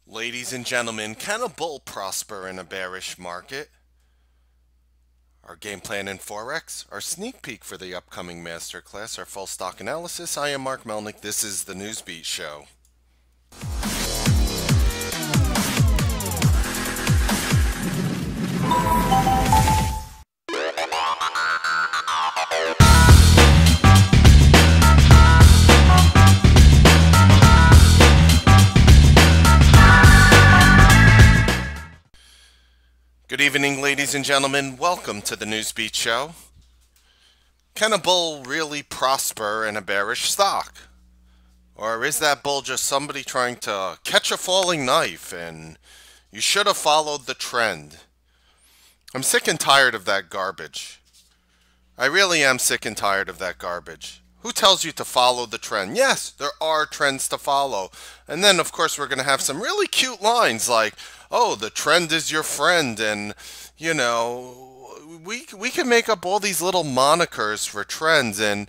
Ladies and gentlemen, can a bull prosper in a bearish market? Our game plan in Forex, our sneak peek for the upcoming masterclass, our full stock analysis. I am Mark Melnick. This is the Newsbeat Show. Good evening, ladies and gentlemen. Welcome to the Newsbeat Show. Can a bull really prosper in a bearish stock? Or is that bull just somebody trying to catch a falling knife and you should have followed the trend? I'm sick and tired of that garbage. I really am sick and tired of that garbage. Who tells you to follow the trend? Yes, there are trends to follow. And then, of course, we're going to have some really cute lines like, oh, the trend is your friend. And, you know, we can make up all these little monikers for trends. And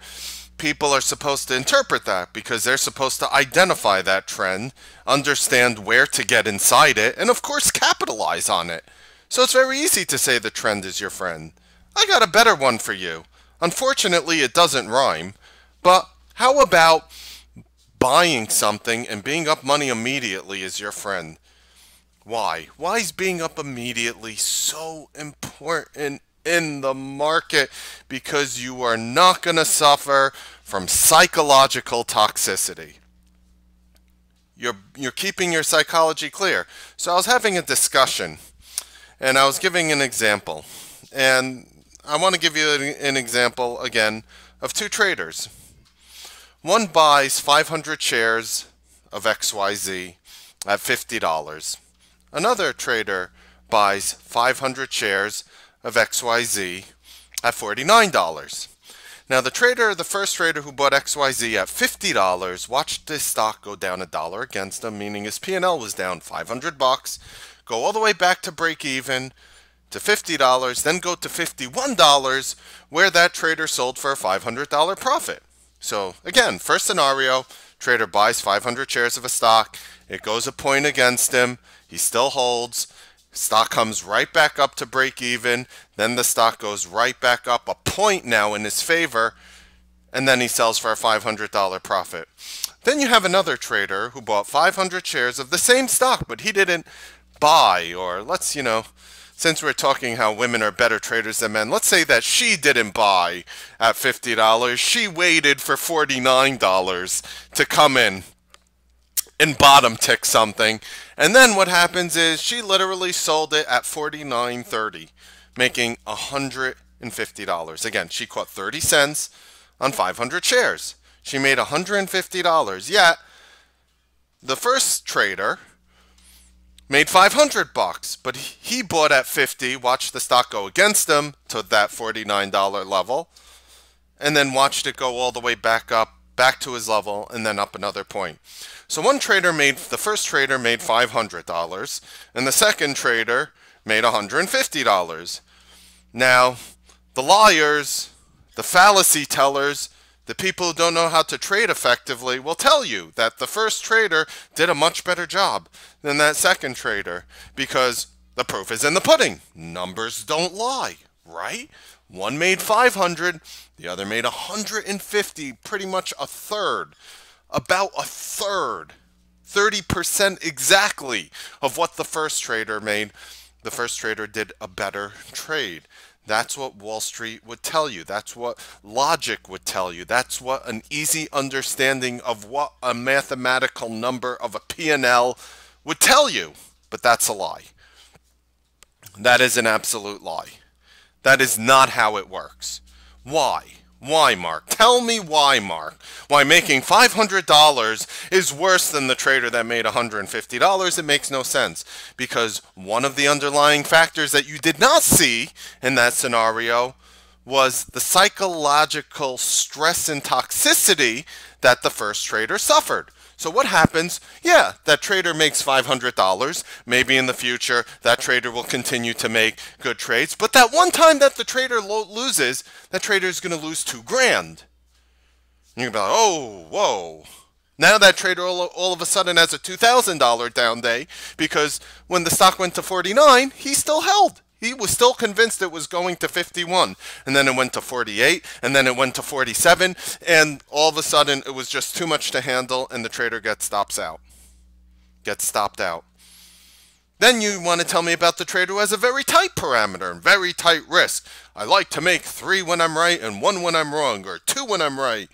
people are supposed to interpret that because they're supposed to identify that trend, understand where to get inside it, and, of course, capitalize on it. So it's very easy to say the trend is your friend. I got a better one for you. Unfortunately, it doesn't rhyme. But how about buying something and being up money immediately is your friend? Why? Why is being up immediately so important in the market? Because you are not going to suffer from psychological toxicity. You're keeping your psychology clear. So I was having a discussion, and I was giving an example. And I want to give you an example, again, of two traders. One buys 500 shares of XYZ at $50. Another trader buys 500 shares of XYZ at $49. Now the first trader who bought XYZ at $50 watched this stock go down $1 against him, meaning his P&L was down 500 bucks, go all the way back to break even to $50, then go to $51 where that trader sold for a $500 profit. So again, first scenario, trader buys 500 shares of a stock, it goes a point against him, he still holds, stock comes right back up to break even, then the stock goes right back up a point now in his favor, and then he sells for a $500 profit. Then you have another trader who bought 500 shares of the same stock, but he didn't buy, or let's, since we're talking how women are better traders than men, let's say that she didn't buy at $50. She waited for $49 to come in and bottom tick something. And then what happens is she literally sold it at $49.30, making $150. Again, she caught 30 cents on 500 shares. She made $150. Yet, the first trader made 500 bucks, but he bought at 50, watched the stock go against him to that $49 level, and then watched it go all the way back up, back to his level, and then up another point. So the first trader made $500, and the second trader made $150. Now, the liars, the fallacy tellers, the people who don't know how to trade effectively will tell you that the first trader did a much better job than that second trader because the proof is in the pudding. Numbers don't lie, right? One made 500, the other made 150, pretty much a third, about a third, 30% exactly of what the first trader made. The first trader did a better trade. That's what Wall Street would tell you. That's what logic would tell you. That's what an easy understanding of what a mathematical number of a P&L would tell you. But that's a lie. That is an absolute lie. That is not how it works. Why? Why, Mark? Tell me why, Mark. Why making $500 is worse than the trader that made $150? It makes no sense. Because one of the underlying factors that you did not see in that scenario was the psychological stress and toxicity that the first trader suffered. So what happens? Yeah, that trader makes $500. Maybe in the future, that trader will continue to make good trades. But that one time that the trader loses, that trader is going to lose $2,000. You're going to be like, oh, whoa. Now that trader all of a sudden has a $2,000 down day because when the stock went to 49, he still held. He was still convinced it was going to 51, and then it went to 48, and then it went to 47, and all of a sudden it was just too much to handle, and the trader gets stopped out. Then you want to tell me about the trader who has a very tight parameter and very tight risk. I like to make 3 when I'm right and 1 when I'm wrong, or 2 when I'm right,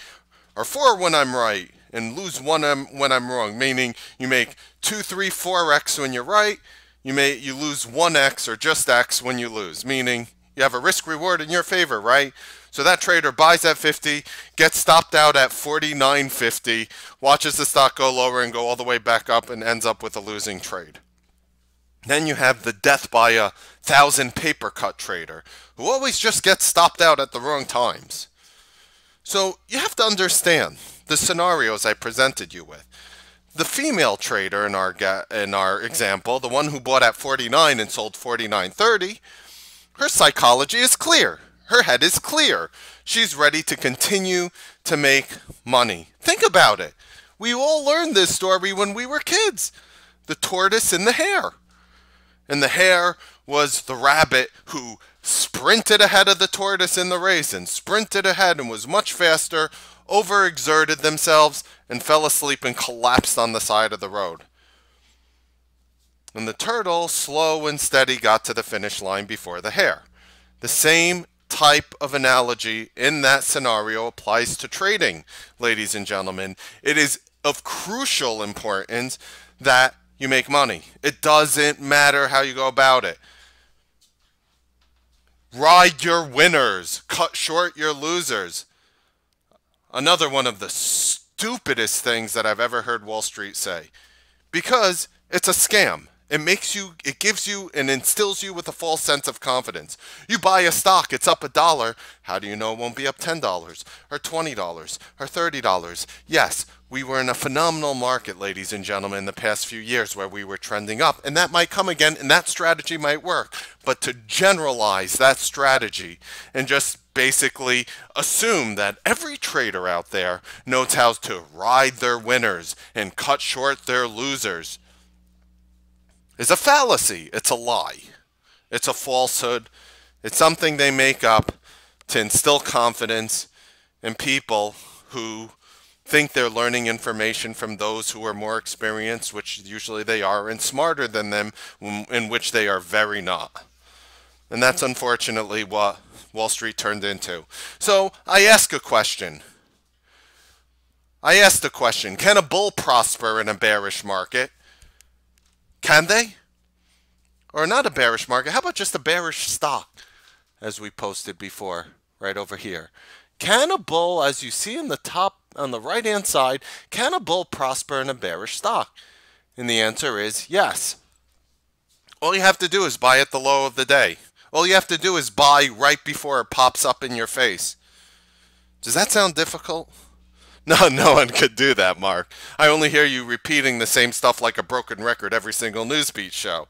or 4 when I'm right, and lose 1 when I'm wrong, meaning you make 2, 3, 4x when you're right. You lose 1x or just x when you lose, meaning you have a risk reward in your favor, right? So that trader buys at 50, gets stopped out at 49.50, watches the stock go lower and go all the way back up and ends up with a losing trade. Then you have the death by 1,000 paper cut trader who always just gets stopped out at the wrong times. So you have to understand the scenarios I presented you with. The female trader in our example, the one who bought at 49 and sold 49.30, her psychology is clear. Her head is clear. She's ready to continue to make money. Think about it. We all learned this story when we were kids. The tortoise and the hare. And the hare was the rabbit who sprinted ahead of the tortoise in the race and sprinted ahead and was much faster, overexerted themselves, and fell asleep and collapsed on the side of the road. And the turtle, slow and steady, got to the finish line before the hare. The same type of analogy in that scenario applies to trading, ladies and gentlemen. It is of crucial importance that you make money. It doesn't matter how you go about it. Ride your winners, cut short your losers. Another one of the stupidest things that I've ever heard Wall Street say. Because it's a scam. It gives you and instills you with a false sense of confidence. You buy a stock, it's up $1. How do you know it won't be up $10 or $20 or $30? Yes, we were in a phenomenal market, ladies and gentlemen, in the past few years where we were trending up, and that might come again, and that strategy might work. But to generalize that strategy and just basically assume that every trader out there knows how to ride their winners and cut short their losers is a fallacy. It's a lie. It's a falsehood. It's something they make up to instill confidence in people who think they're learning information from those who are more experienced, which usually they are, and smarter than them, in which they are very not. And that's unfortunately what Wall Street turned into. So I ask a question. Can a bull prosper in a bearish market? Can they? Or not a bearish market? How about just a bearish stock, as we posted before, right over here? Can a bull, as you see in the top on the right-hand side, can a bull prosper in a bearish stock? And the answer is yes. All you have to do is buy at the low of the day. All you have to do is buy right before it pops up in your face. Does that sound difficult? No one could do that, Mark. I only hear you repeating the same stuff like a broken record every single Newsbeat show.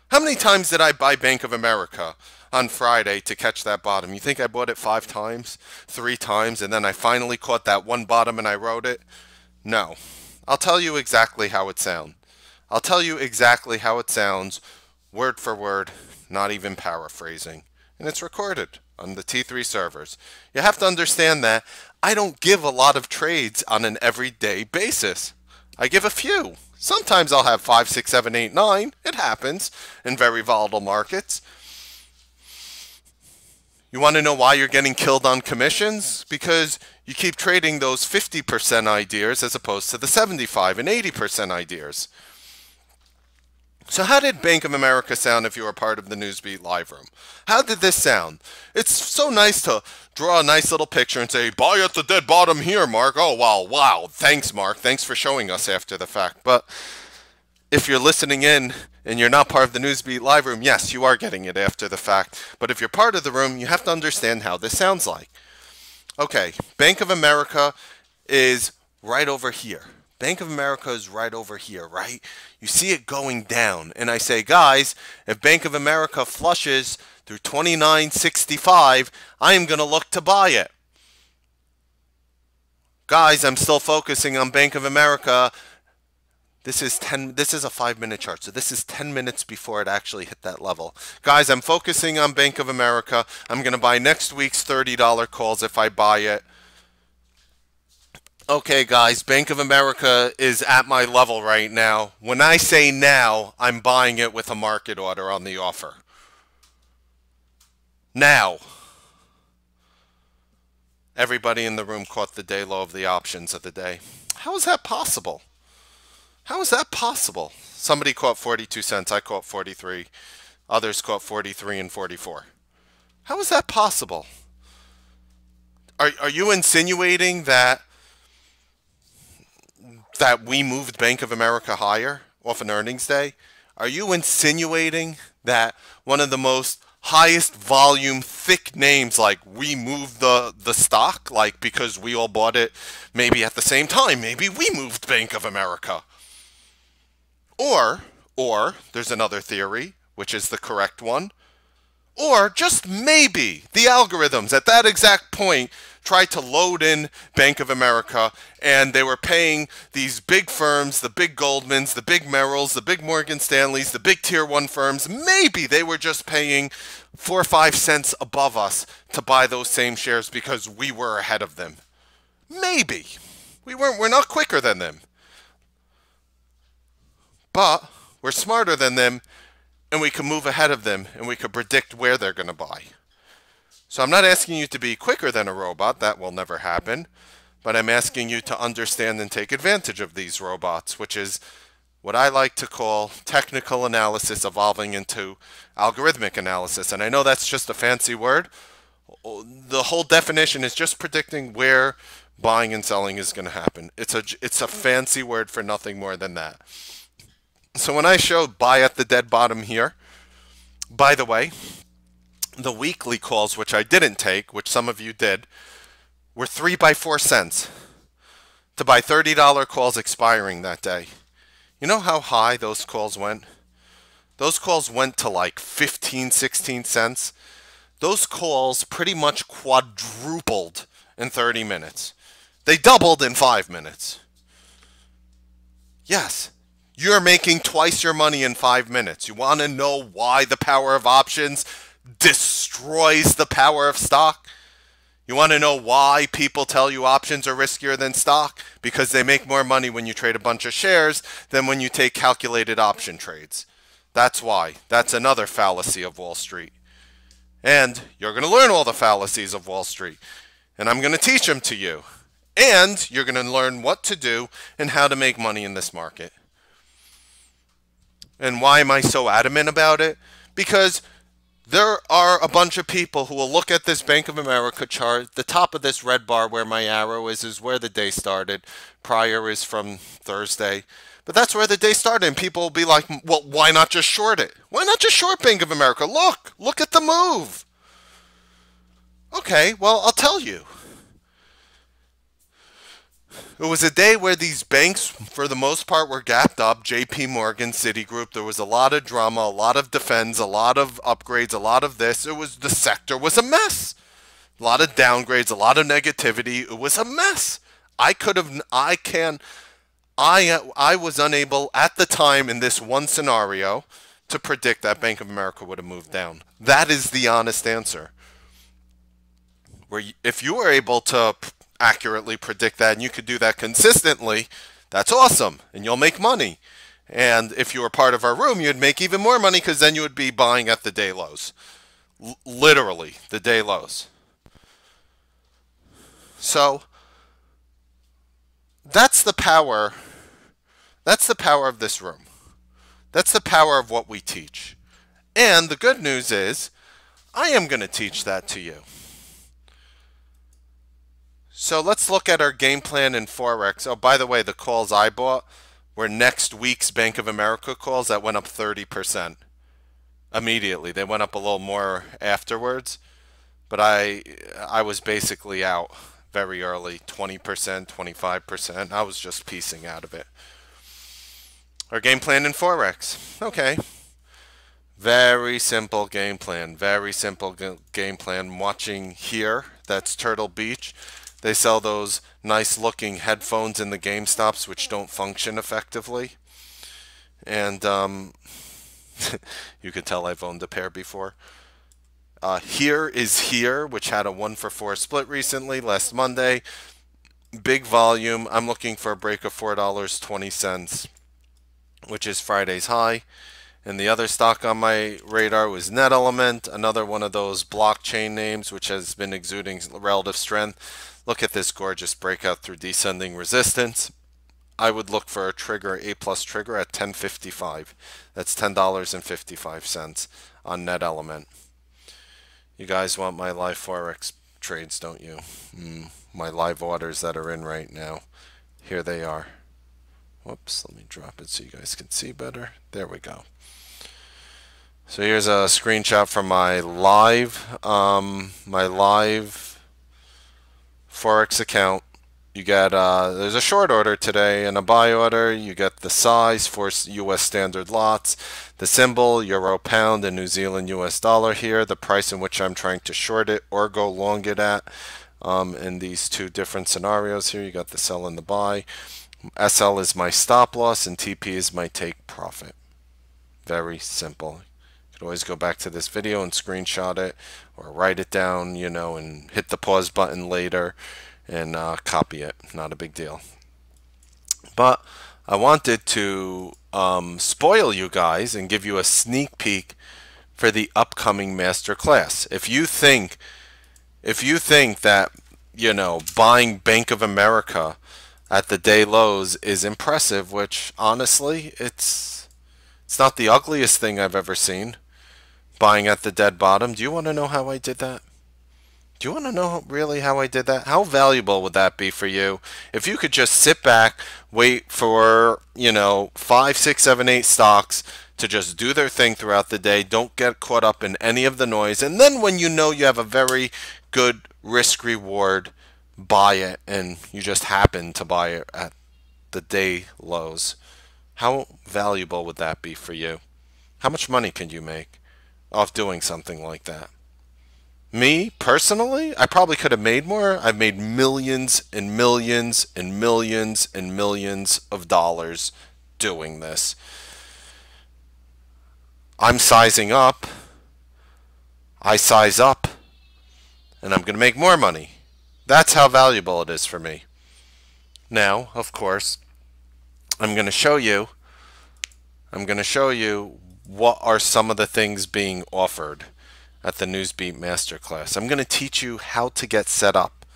How many times did I buy Bank of America on Friday to catch that bottom? You think I bought it 5 times, 3 times, and then I finally caught that one bottom and I rode it? No. I'll tell you exactly how it sounds. Word for word, not even paraphrasing. And it's recorded on the T3 servers. You have to understand that I don't give a lot of trades on an everyday basis. I give a few. Sometimes I'll have 5, 6, 7, 8, 9. It happens in very volatile markets. You want to know why you're getting killed on commissions? Because you keep trading those 50% ideas as opposed to the 75 and 80% ideas. So how did Bank of America sound if you were part of the Newsbeat live room? How did this sound? It's so nice to draw a nice little picture and say, buy at the dead bottom here, Mark. Oh, wow. Thanks, Mark. Thanks for showing us after the fact. But if you're listening in and you're not part of the Newsbeat live room, yes, you are getting it after the fact. But if you're part of the room, you have to understand how this sounds like. Okay, Bank of America is right over here. Bank of America is right over here, right? You see it going down. And I say, guys, if Bank of America flushes through 29.65, I am going to look to buy it. Guys, I'm still focusing on Bank of America. This is a 5-minute chart, so this is 10 minutes before it actually hit that level. Guys, I'm focusing on Bank of America. I'm going to buy next week's $30 calls if I buy it. Okay, guys, Bank of America is at my level right now. When I say now, I'm buying it with a market order on the offer. Now. Everybody in the room caught the day low of the options of the day. How is that possible? How is that possible? Somebody caught 42 cents. I caught 43. Others caught 43 and 44. How is that possible? Are you insinuating that we moved Bank of America higher off an earnings day? Are you insinuating that one of the most highest volume, thick names, like we moved the stock, like because we all bought it maybe at the same time, maybe we moved Bank of America? Or there's another theory, which is the correct one. Or just maybe the algorithms at that exact point tried to load in Bank of America, and they were paying these big firms, the big Goldmans, the big Merrills, the big Morgan Stanleys, the big tier 1 firms. Maybe they were just paying 4 or 5 cents above us to buy those same shares because we were ahead of them. Maybe. We're not quicker than them. But we're smarter than them, and we can move ahead of them, and we can predict where they're going to buy. So I'm not asking you to be quicker than a robot. That will never happen. But I'm asking you to understand and take advantage of these robots, which is what I like to call technical analysis evolving into algorithmic analysis. And I know that's just a fancy word. The whole definition is just predicting where buying and selling is going to happen. It's a fancy word for nothing more than that. So when I showed buy at the dead bottom here, by the way, the weekly calls, which I didn't take, which some of you did, were 3 by 4 cents to buy $30 calls expiring that day. You know how high those calls went? Those calls went to like 15, 16 cents. Those calls pretty much quadrupled in 30 minutes. They doubled in 5 minutes. Yes. You're making twice your money in 5 minutes. You want to know why the power of options destroys the power of stock? You want to know why people tell you options are riskier than stock? Because they make more money when you trade a bunch of shares than when you take calculated option trades. That's why. That's another fallacy of Wall Street. And you're going to learn all the fallacies of Wall Street. And I'm going to teach them to you. And you're going to learn what to do and how to make money in this market. And why am I so adamant about it? Because there are a bunch of people who will look at this Bank of America chart. The top of this red bar where my arrow is where the day started. Prior is from Thursday. But that's where the day started. And people will be like, well, why not just short it? Why not just short Bank of America? Look at the move. Okay, well, I'll tell you. It was a day where these banks, for the most part, were gapped up. JP Morgan, Citigroup. There was a lot of drama, a lot of defense, a lot of upgrades, a lot of this. The sector was a mess. A lot of downgrades, a lot of negativity. It was a mess. I was unable at the time in this one scenario to predict that Bank of America would have moved down. That is the honest answer. If you were able to accurately predict that and you could do that consistently, that's awesome and you'll make money. And if you were part of our room, you'd make even more money because then you would be buying at the day lows. Literally, the day lows. So that's the power. That's the power of this room. That's the power of what we teach. And the good news is, I am going to teach that to you. So let's look at our game plan in Forex. Oh, by the way, the calls I bought were next week's Bank of America calls that went up 30%. Immediately. They went up a little more afterwards. But I was basically out very early. 20%, 25%. I was just piecing out of it. Our game plan in Forex. Okay. Very simple game plan. Very simple game plan. Watching here. That's Turtle Beach. They sell those nice looking headphones in the GameStops which don't function effectively. And you could tell I've owned a pair before. Here is Here, which had a 1-for-4 split recently, last Monday. Big volume. I'm looking for a break of $4.20, which is Friday's high. And the other stock on my radar was NetElement, another one of those blockchain names which has been exuding relative strength. Look at this gorgeous breakout through descending resistance. I would look for a trigger, A+ trigger at 10.55. That's $10.55 on NetElement. You guys want my live Forex trades, don't you? My live orders that are in right now. Here they are. Whoops, let me drop it so you guys can see better. There we go. So here's a screenshot from my live Forex account. You get there's a short order today and a buy order. You get the size for U.S. standard lots, the symbol, euro, pound, and New Zealand US dollar here, the price in which I'm trying to short it or go long it at. In these two different scenarios here, you got the sell and the buy. SL is my stop loss and TP is my take profit. Very simple. You could always go back to this video and screenshot it or write it down, you know, and hit the pause button later and copy it. Not a big deal. But I wanted to spoil you guys and give you a sneak peek for the upcoming master class. If you think that, you know, buying Bank of America at the day lows is impressive, which honestly it's not the ugliest thing I've ever seen, buying at the dead bottom. Do you want to know how I did that? Do you want to know really how I did that? How valuable would that be for you if you could just sit back, wait for, you know, 5, 6, 7, 8 stocks to just do their thing throughout the day, don't get caught up in any of the noise, and then when you know you have a very good risk reward, buy it, and you just happen to buy it at the day lows. How valuable would that be for you? How much money can you make off doing something like that? Me, personally, I probably could have made more. I've made millions and millions and millions and millions of dollars doing this. I'm sizing up. I size up. And I'm going to make more money. That's how valuable it is for me. Now, of course, I'm going to show you what are some of the things being offered at the Newsbeat Masterclass. I'm going to teach you how to get set up.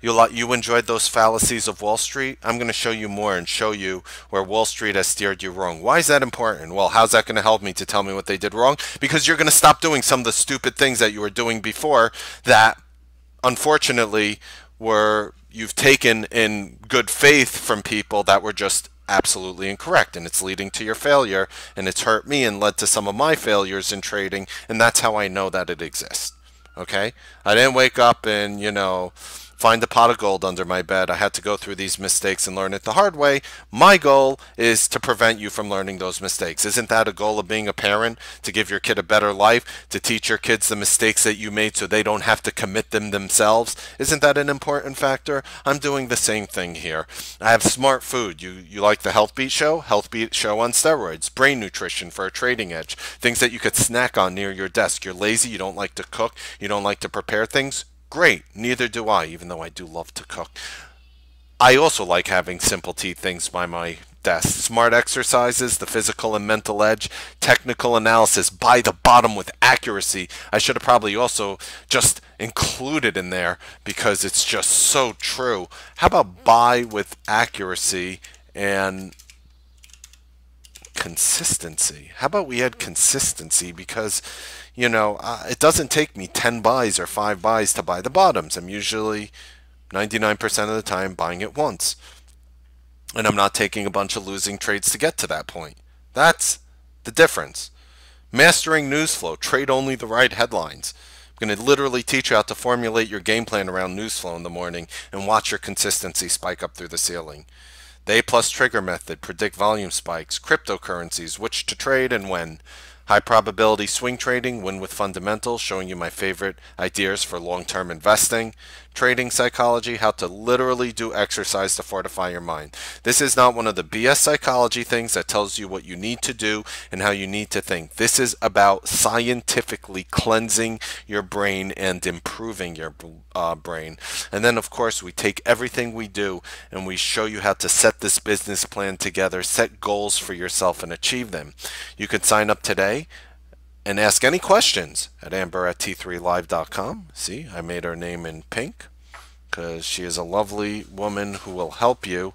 You enjoyed those fallacies of Wall Street? I'm going to show you more and show you where Wall Street has steered you wrong. Why is that important? Well, how's that going to help me to tell me what they did wrong? Because you're going to stop doing some of the stupid things that you were doing before that, unfortunately, you've taken in good faith from people that were just absolutely incorrect, and it's leading to your failure, and it's hurt me and led to some of my failures in trading, and that's how I know that it exists. Okay? I didn't wake up and, you know, find a pot of gold under my bed. I had to go through these mistakes and learn it the hard way. My goal is to prevent you from learning those mistakes. Isn't that a goal of being a parent? To give your kid a better life? To teach your kids the mistakes that you made so they don't have to commit them themselves? Isn't that an important factor? I'm doing the same thing here. I have smart food. You like the Healthbeat show? Healthbeat show on steroids. Brain nutrition for a trading edge. Things that you could snack on near your desk. You're lazy, you don't like to cook, you don't like to prepare things. Great, neither do I, even though I do love to cook. I also like having simple tea things by my desk. Smart exercises, the physical and mental edge, technical analysis, by the bottom with accuracy. I should have probably also just included in there because it's just so true. How about buy with accuracy and consistency? How about we add consistency? Because, you know, it doesn't take me 10 buys or 5 buys to buy the bottoms. I'm usually 99% of the time buying it once. And I'm not taking a bunch of losing trades to get to that point. That's the difference. Mastering news flow. Trade only the right headlines. I'm going to literally teach you how to formulate your game plan around news flow in the morning and watch your consistency spike up through the ceiling. The A+ trigger method. Predict volume spikes. Cryptocurrencies. Which to trade and when. High probability swing trading, win with fundamentals, showing you my favorite ideas for long-term investing. trading psychology, how to literally do exercise to fortify your mind. This is not one of the BS psychology things that tells you what you need to do and how you need to think. This is about scientifically cleansing your brain and improving your brain. And then, of course, we take everything we do and we show you how to set this business plan together, set goals for yourself, and achieve them. You can sign up today and ask any questions at amber@t3live.com. See, I made her name in pink because she is a lovely woman who will help you.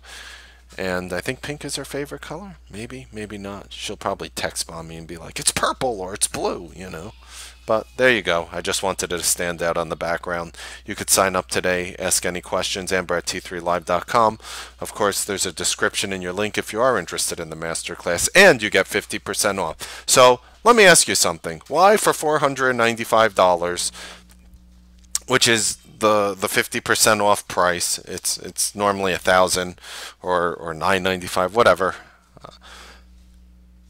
And I think pink is her favorite color. Maybe, maybe not. She'll probably text bomb me and be like, it's purple or it's blue, you know. But there you go. I just wanted it to stand out on the background. You could sign up today, ask any questions, amber@t3live.com. Of course, there's a description in your link if you are interested in the masterclass, and you get 50% off. So let me ask you something. Why for $495, which is the 50% off price? It's normally $1,000 or $995, whatever.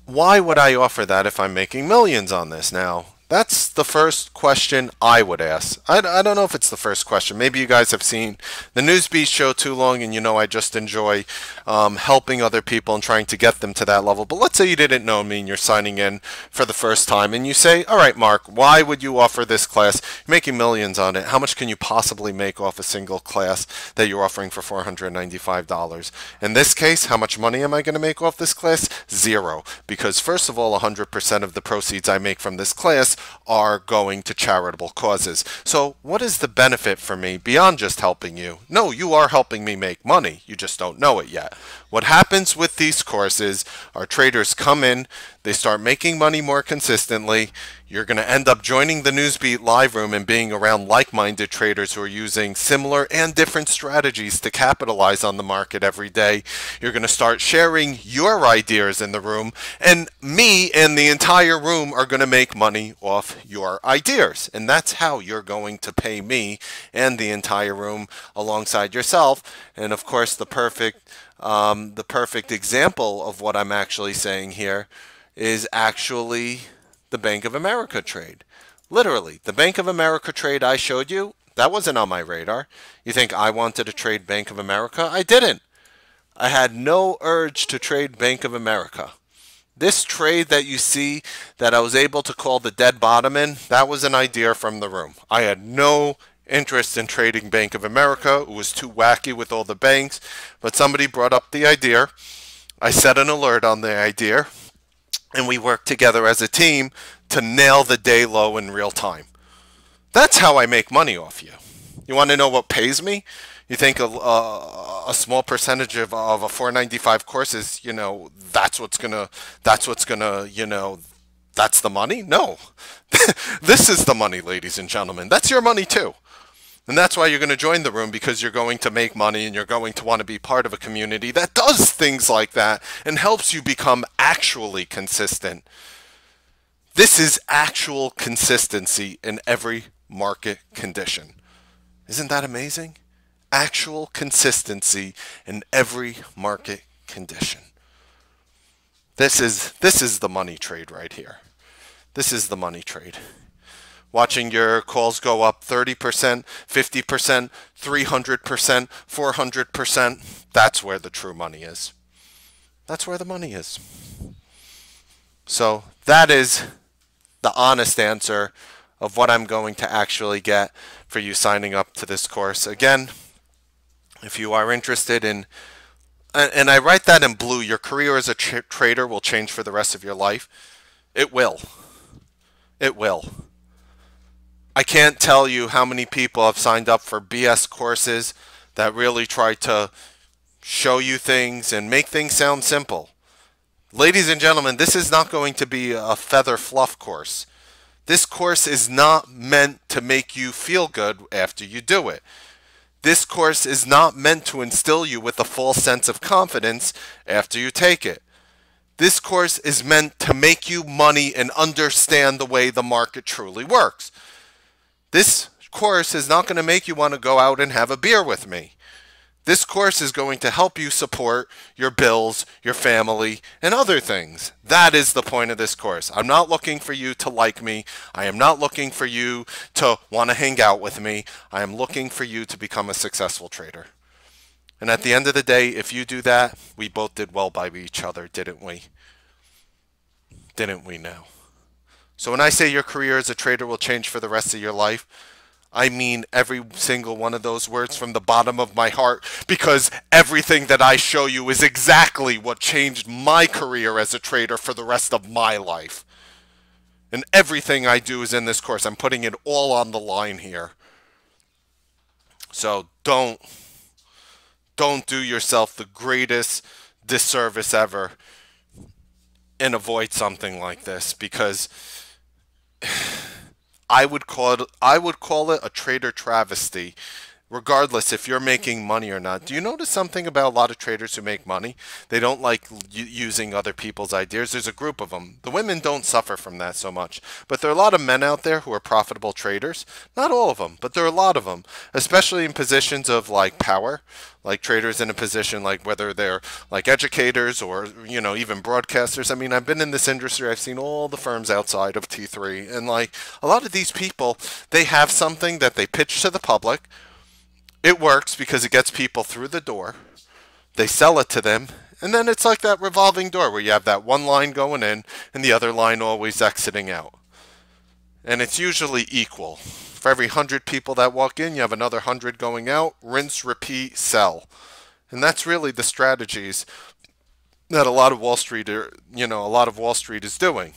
Why would I offer that if I'm making millions on this? Now, that's the first question I would ask. I don't know if it's the first question. Maybe you guys have seen the Newsbeat show too long, and you know I just enjoy helping other people and trying to get them to that level. But let's say you didn't know me and you're signing in for the first time, and you say, all right, Mark, why would you offer this class? You're making millions on it. How much can you possibly make off a single class that you're offering for $495? In this case, how much money am I going to make off this class? Zero. Because first of all, 100% of the proceeds I make from this class are going to charitable causes. So what is the benefit for me beyond just helping you? No, you are helping me make money. You just don't know it yet. What happens with these courses, our traders come in, they start making money more consistently. You're going to end up joining the Newsbeat live room and being around like-minded traders who are using similar and different strategies to capitalize on the market every day. You're going to start sharing your ideas in the room, and me and the entire room are going to make money off your ideas. And that's how you're going to pay me and the entire room alongside yourself. And of course, the perfect example of what I'm actually saying here is actually the Bank of America trade. Literally, the Bank of America trade I showed you, that wasn't on my radar. You think I wanted to trade Bank of America? I didn't. I had no urge to trade Bank of America. This trade that you see that I was able to call the dead bottom in, that was an idea from the room. I had no interest in trading Bank of America. It was too wacky with all the banks, but somebody brought up the idea. I set an alert on the idea, and we worked together as a team to nail the day low in real time. That's how I make money off you. You want to know what pays me? You think a small percentage of a 495 course is, you know, that's what's gonna, you know, that's the money? No. This is the money, ladies and gentlemen. That's your money too. And that's why you're going to join the room, because you're going to make money and you're going to want to be part of a community that does things like that and helps you become actually consistent. This is actual consistency in every market condition. Isn't that amazing? Actual consistency in every market condition. This is the money trade right here. This is the money trade. Watching your calls go up 30%, 50%, 300%, 400%. That's where the true money is. That's where the money is. So that is the honest answer of what I'm going to actually get for you signing up to this course. Again, if you are interested in, and I write that in blue, your career as a trader will change for the rest of your life. It will. It will. I can't tell you how many people have signed up for BS courses that really try to show you things and make things sound simple. Ladies and gentlemen, this is not going to be a feather fluff course. This course is not meant to make you feel good after you do it. This course is not meant to instill you with a false sense of confidence after you take it. This course is meant to make you money and understand the way the market truly works. This course is not going to make you want to go out and have a beer with me. This course is going to help you support your bills, your family, and other things. That is the point of this course. I'm not looking for you to like me. I am not looking for you to want to hang out with me. I am looking for you to become a successful trader. And at the end of the day, if you do that, we both did well by each other, didn't we? Didn't we now? So when I say your career as a trader will change for the rest of your life, I mean every single one of those words from the bottom of my heart, because everything that I show you is exactly what changed my career as a trader for the rest of my life. And everything I do is in this course. I'm putting it all on the line here. So don't do yourself the greatest disservice ever and avoid something like this, because I would call it a trader travesty, regardless if you're making money or not. Do you notice something about a lot of traders who make money? They don't like using other people's ideas. There's a group of them. The women don't suffer from that so much. But there are a lot of men out there who are profitable traders. Not all of them, but there are a lot of them, especially in positions of like power, like traders in a position like whether they're like educators or, you know, even broadcasters. I mean, I've been in this industry. I've seen all the firms outside of T3. And like a lot of these people, they have something that they pitch to the public. It works because it gets people through the door. They sell it to them. And then it's like that revolving door where you have that one line going in and the other line always exiting out. And it's usually equal. For every 100 people that walk in, you have another 100 going out. Rinse, repeat, sell. And that's really the strategies that a lot of Wall Street is doing.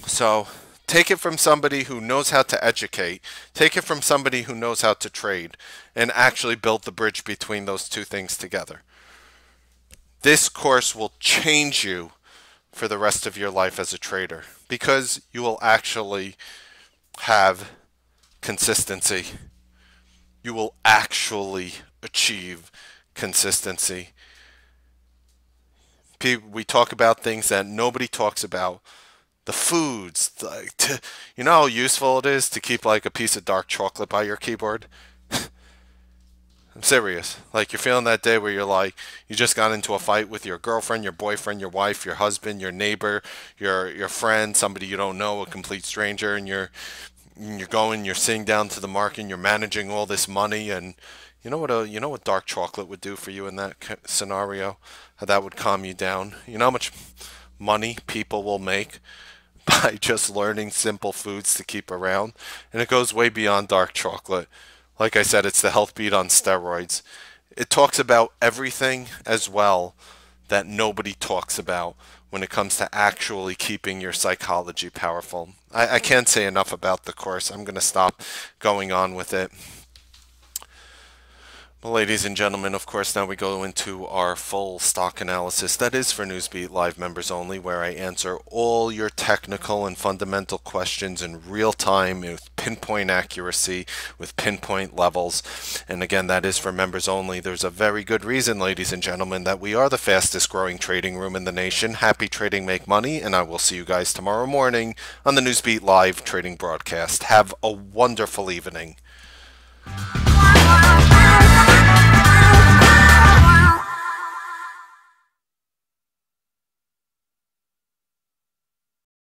So take it from somebody who knows how to educate. Take it from somebody who knows how to trade and actually build the bridge between those two things together. This course will change you for the rest of your life as a trader, because you will actually have consistency. You will actually achieve consistency. We talk about things that nobody talks about. The foods, you know how useful it is to keep like a piece of dark chocolate by your keyboard? I'm serious. Like you're feeling that day where you're like, you just got into a fight with your girlfriend, your boyfriend, your wife, your husband, your neighbor, your friend, somebody you don't know, a complete stranger, and you're sitting down to the market and you're managing all this money, and you know what dark chocolate would do for you in that scenario? How that would calm you down. You know how much money people will make by just learning simple foods to keep around? And it goes way beyond dark chocolate. Like I said, it's the health beat on steroids. It talks about everything as well that nobody talks about when it comes to actually keeping your psychology powerful. I can't say enough about the course. I'm going to stop going on with it. Well, ladies and gentlemen, of course, now we go into our full stock analysis. That is for Newsbeat Live members only, where I answer all your technical and fundamental questions in real time with pinpoint accuracy, with pinpoint levels. And again, that is for members only. There's a very good reason, ladies and gentlemen, that we are the fastest growing trading room in the nation. Happy trading, make money, and I will see you guys tomorrow morning on the Newsbeat Live trading broadcast. Have a wonderful evening.